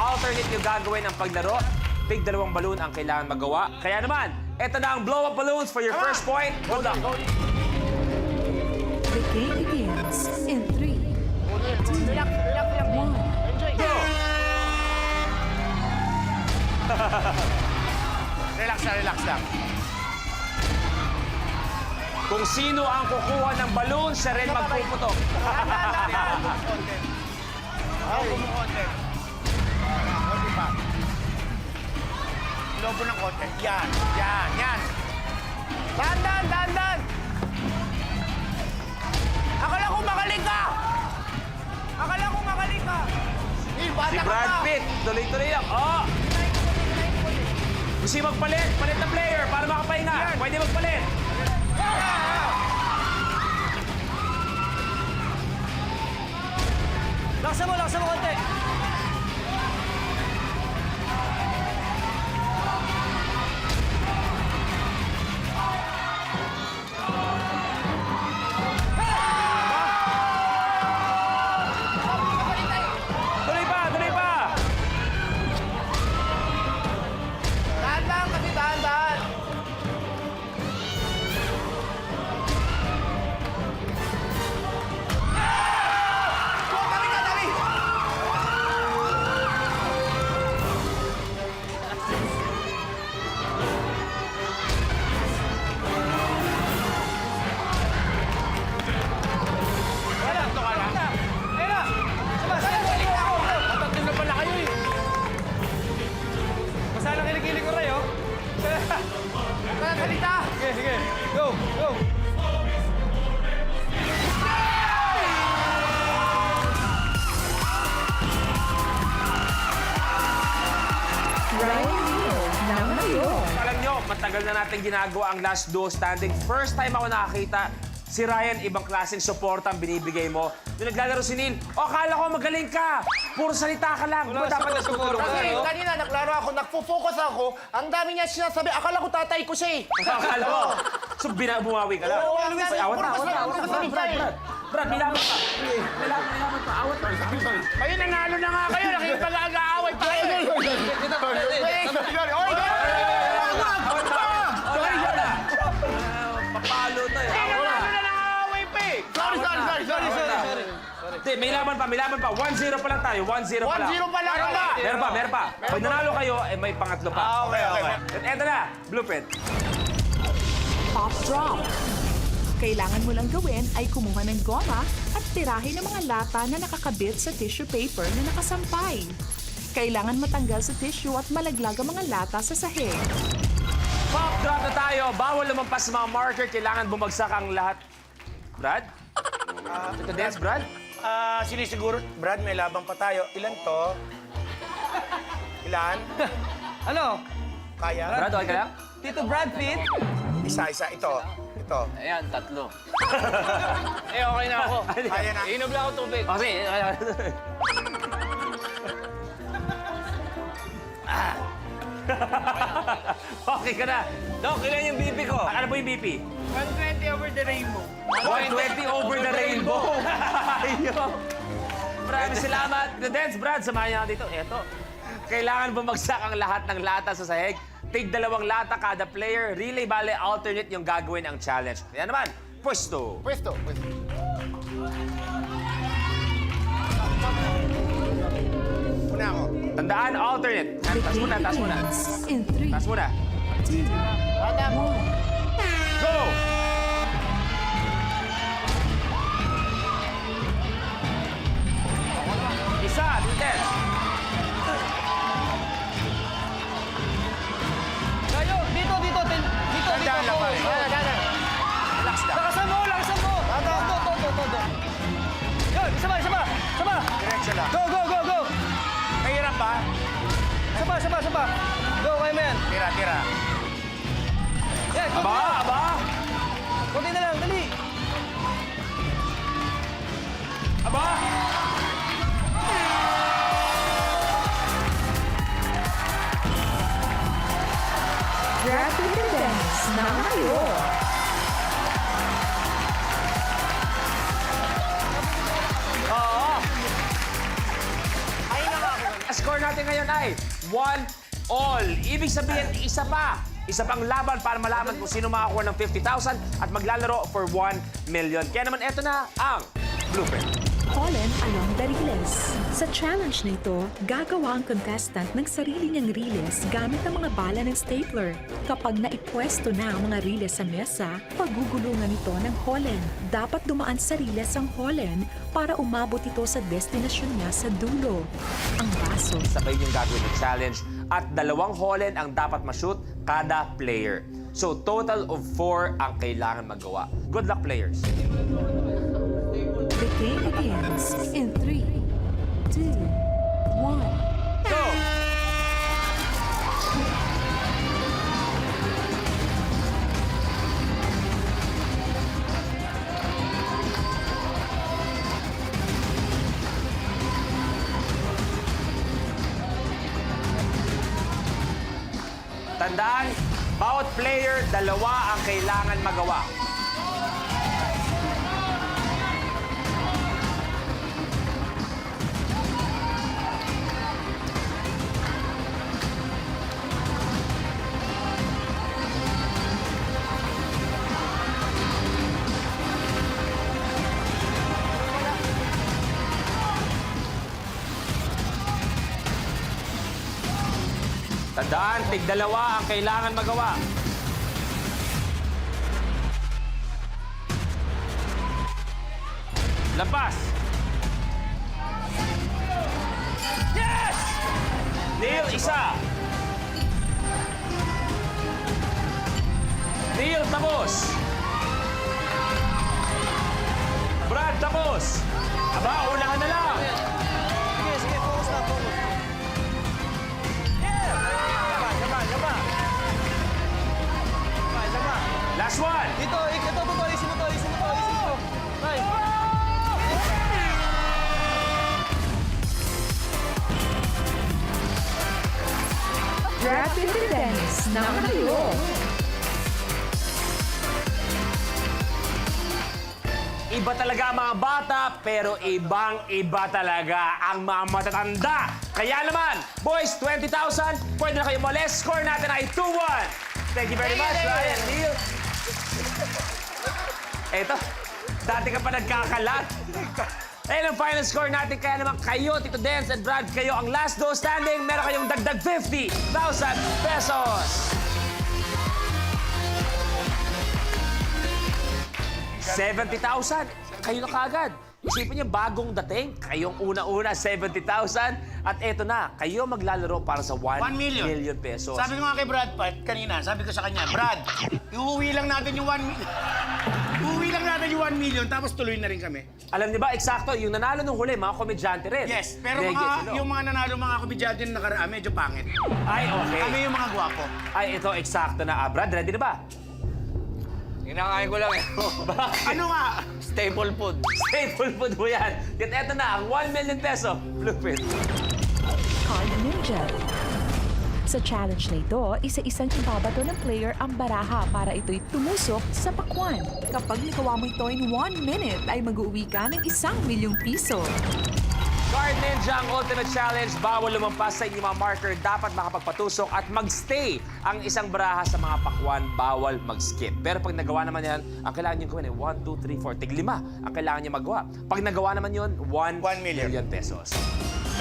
alternate yung gagawin ng paglaro. Tig dalawang balloon ang kailangan magawa. Kaya naman, eto na ang blow-up balloons for your first point. Good luck. The game begins in 3, 2, 1. Go! Relax lang. Kung sino ang kukuha ng balloon, siya rin magpuputok. Konti pa. Lobo ng konti. Yan. Dandan! Akala ko magaling ka! Si Brad Pitt, tuloy-tuloy lang. Oh! Gusto yung magpalit na player para makapahinga. Pwede magpalit. Laksan mo konti. Tuloy pa. Dahan. Sige. Go. Ryan Neal, ng York. Alam nyo, matagal na natin ginagawa ang last duo standing. First time ako nakakita, si Ryan, ibang klaseng support ang binibigay mo. Nung naglalaro si Neil, akala ko magaling ka. Puro salita ka lang. Di ba dapat nagtutulong ka? Kasi kanina naglaro ako, nagpo-focus ako, ang dami niya sinasabi, akala ko tatay ko siya eh. Akala mo. So, bumawi ka lang. Oo, Ay, awat na. Brad, nilaman pa. Awat na. Kayo nanalo na nga kayo, nakipag-aaway pa kayo. Papalo tayo. Nanalo na nangaaway pa eh. Sorry. Hindi, may laban pa. 1-0 pa lang tayo. 1-0 pa lang. 1-0 pa lang ba? Meron pa. Pag nanalo kayo, may pangatlo pa. Okay. Eto na, blueprint. Pop drop. Kailangan mo lang gawin ay kumuha ng goma at tirahin ng mga lata na nakakabit sa tissue paper na nakasampay. Kailangan matanggal sa tissue at malaglag ang mga lata sa sahig. Pop drop na tayo. Bawal lumampas sa mga marker. Kailangan bumagsak ang lahat. Brad? Ito dance, Brad? Sinisiguro, Brad, may labang pa tayo. Ilan to? Ilan? Ano? Kaya? Brad, okay ka lang? Tito Brad Pitt? Isa. Ito. Ayan, 3. Okay na ako. Kaya na. Inom lang ako tubig. Okay. Okay ka na. Dok, ilan yung BP ko? Ano po yung BP? 120 over the rainbow. 120 over the rainbow. Ayun. Maraming salamat. The dance, Brad. Samahan niyo ako dito. Eto. Kailangan bumagsak ang lahat ng lata sa sahig. Tig 2 lata kada player. Relay, bale, alternate yung gagawin ang challenge. Yan naman. Pwesto. Una ako. Tandaan, alternate. The Taas game muna. begins in 3, Taas muna. 2, 1. Go! Isa, dance. Kayo, dito. Tandaan lang pa rin. Relax lang. Lakasan mo. Todo. Yun, isa pa. Diretso lang. Go. Mahirap ba? Isa pa. Go, kaya mo yan. Tira. Yan, Aba. kunti na lang, dali. Aba. Rapid dance ng York. Score natin natin ngayon ay 1-all. Ibig sabihin, isa pang laban para malaman kung sino makakuha ng 50,000 at maglalaro for 1 million. Kaya naman, eto na ang blueprint. Holland along the riles. Sa challenge na ito, gagawa ang contestant ng sarili niyang riles gamit ang mga bala ng stapler. Kapag naipwesto na ang mga riles sa mesa, pagugulungan ito ng Holland. Dapat dumaan sa riles ang Holland para umabot ito sa destinasyon niya sa dulo. Ang baso. Sabay niyong gagawin ng challenge at 2 Holland ang dapat ma-shoot kada player. So, total of 4 ang kailangan magawa. Good luck, players. The game begins in 3, 2, 1. Go! Tandaan, bawat player, 2 ang kailangan magawa. Tandaan, tig-2 ang kailangan magawa. Labas! Yes! Neil, isa! Neil, tapos! Brad, tapos! Aba, unahan na lang! Sige, sige, focus na, focus. Last one! Dito, ito, isin mo to. Right. Rapid Dennis na kayo. Iba talaga ang mga bata, pero ibang-iba talaga ang mga matatanda. Kaya naman, boys, 20,000, pwede na kayo umalis. Score natin ay 2-1. Thank you very much, Ryan, Neil. Eto, dati ka pa nagkakalat. Ayun ang final score natin. Kaya naman kayo, Tito Dance and Brad, kayo ang last do standing. Meron kayong dagdag 50,000 pesos. 70,000. Kayo na kagad. Isipin niyo, bagong dating. Kayong una-una, 70,000. At eto na, kayo maglalaro para sa 1 1 million pesos. Sabi ko nga kay Brad kanina, sabi ko sa kanya, Brad, iuwi lang natin yung 1 million. Uuwi lang natin yung 1 million, tapos tuloy na rin kami. Alam niyo ba, eksakto, yung nanalo nung huli, mga komedyante rin. Yes, pero Legit, yung mga nanalo mga komedyante na nakaraan, medyo pangit. Ay, okay. Kami yung mga gwapo. Ay, ito, eksakto na. Brad, ready na ba? Kinakain ko lang eh. Bakit? Ano nga? Staple food. Staple food mo yan. At eto na, ang 1 million peso blueprint. Card Ninja. Sa challenge na ito, isa-isang ibabato ng player ang baraha para ito'y tumusok sa pakwan. Kapag nagawa mo ito in 1 minute, ay mag-uwi ka ng 1 milyong piso. Card Ninja, ang ultimate challenge. Bawal lumampas sa inyong mga marker. Dapat makapagpatusok at magstay ang isang baraha sa mga pakwan. Bawal mag-skip. Pero pag nagawa naman yan, ang kailangan nyo gawin ay 1, 2, 3, 4, tig-5 ang kailangan nyo magawa. Pag nagawa naman yun, 1 million pesos.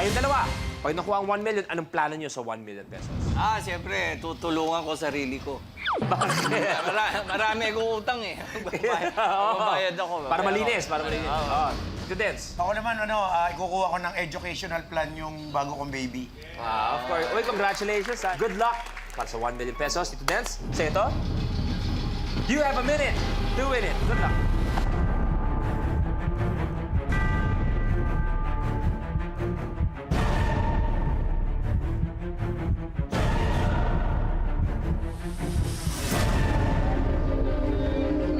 Kayong dalawa, pag nakuha ang 1 million, anong plano nyo sa 1 million pesos? Siyempre, tutulungan ko sarili ko. Bakit? Marami akong utang eh. Babayad ako. Para malinis, para malinis. Oo. Students. Ako naman, ikukuha ko ng educational plan yung bago kong baby. Of course. Uy, congratulations. Good luck para sa 1 million pesos. Students, say ito. You have a minute to win it. Good luck.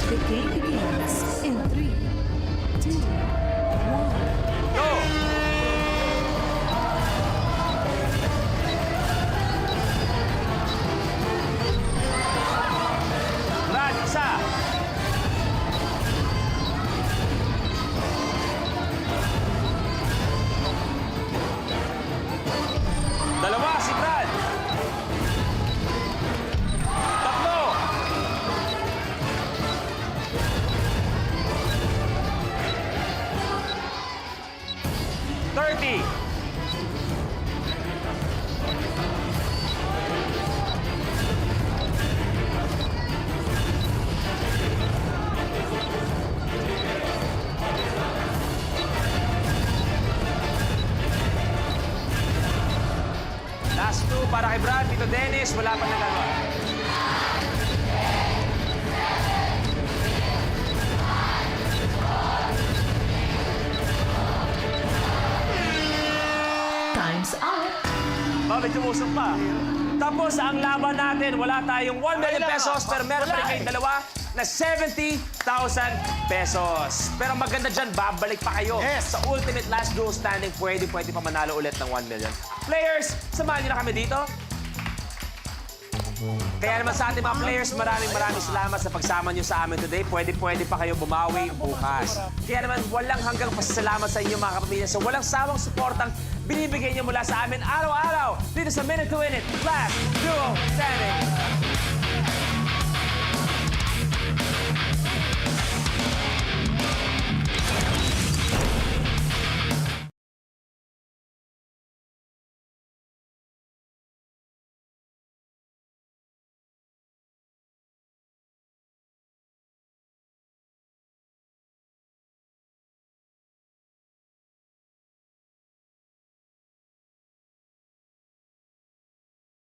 The game begins in 3, 2, 1. Go! Brad, isa. Ready? Last two para kay Brad. Tito Dennis, wala pa nagagawa. Time's up! Bakit tumusok pa? Tapos ang laban natin, wala tayong 1 million pesos, pero meron pa rin kayong dalawa na 70,000 pesos. Pero maganda dyan, babalik pa kayo. Yes. Sa ultimate last duel standing, pwede pa manalo ulit ng 1 million. Players, samahan niyo na kami dito. Kaya naman sa ating mga players, maraming salamat sa pagsama niyo sa amin today. Pwede pa kayo bumawi bukas. Kaya naman walang hanggang pasasalamat sa inyo mga kapamilya sa walang sawang suportang binibigay niyo mula sa amin araw-araw dito sa Minute to Win It Last Duel Standing.